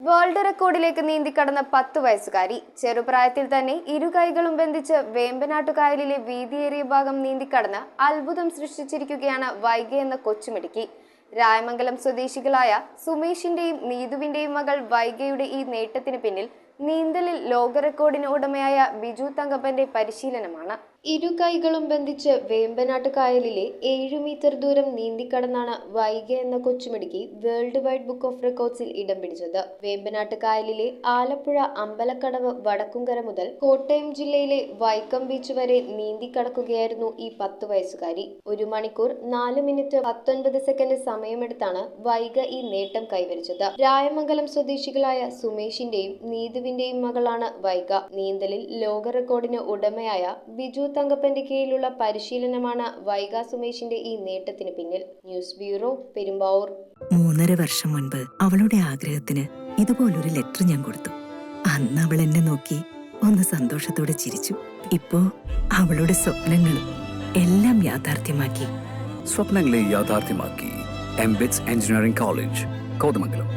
World റെക്കോർഡിലേക്ക് നീന്തിക്കടന്ന 10 വയസ്സുകാരി. ചെറുപ്രായത്തിൽ തന്നെ ഇരു കൈകളും ബന്ധിച്ച് വേമ്പനാട്ടുകായലിലെ വീതിയേറിയ ഭാഗം നീന്തിക്കടന്ന് അത്ഭുതം സൃഷ്ടിച്ചിരിക്കുകയാണ് വൈഗ എന്ന കൊച്ചുമിടുക്കി. രായമംഗലം സ്വദേശികളായ സുമേഷിന്റെയും നീതുവിന്റെയും മകൾ വൈഗയുടെ ഈ നേട്ടത്തിന് പിന്നിൽ നീന്തലിൽ ലോക റെക്കോർഡിന് ഉടമയായ ബിജു തങ്കപ്പന്റെ പരിശീലനമാണ്. ഇരു കൈകളും ബന്ധിച്ച് വേമ്പനാട്ടുകായലിലെ 7 മീറ്റർ ദൂരം നീന്തിക്കടന്നാണ് വൈഗ എന്ന കൊച്ചുമിടുക്കി വേൾഡ് വൈഡ് ബുക്ക് ഓഫ് റെക്കോർഡ്സിൽ ഇടം പിടിച്ചത്. വേമ്പനാട്ടുകായലിലെ ആലപ്പുഴ അമ്പലക്കടവ് വടക്കുംകര മുതൽ കോട്ടയം ജില്ലയിലെ വൈക്കം ബീച്ച് വരെ നീന്തിക്കടക്കുകയായിരുന്നു ഈ 10 വയസ്സുകാരി. 1 മണിക്കൂർ 4 മിനിറ്റ് 19 സെക്കൻഡ് സമയമെടുത്താണ് വൈഗ ഈ നേട്ടം കൈവരിച്ചത്. രായമംഗലം സ്വദേശികളായ സുമേഷിന്റെയും നീതുവിന്റെയും മകളാണ് വൈഗ. നീന്തലിൽ ലോക റെക്കോർഡിന് ഉടമയായ ബിജു തങ്കപ്പന്റെ കീഴിലുള്ള പരിശീലനമാണ് വൈഗ സുമേഷിന്റെ ഈ നേട്ടത്തിന് പിന്നിൽ. News bureau, Perumbavoor. 3.5 വർഷം മുൻപ് അവളുടെ ആഗ്രഹത്തിന് ഇതുപോലൊരു ലെറ്റർ ഞാൻ കൊടുത്തു. അന്ന് അവൾ എന്നെ നോക്കി ഒന്ന് സന്തോഷത്തോടെ ചിരിച്ചു. ഇപ്പോ അവളുടെ സ്വപ്നങ്ങളും എല്ലാം യാഥാർത്ഥ്യമാക്കി. സ്വപ്നങ്ങളെ യാഥാർത്ഥ്യമാക്കി എംബിറ്റ്സ് എഞ്ചിനീയറിംഗ് കോളേജ്, കോതമംഗലം.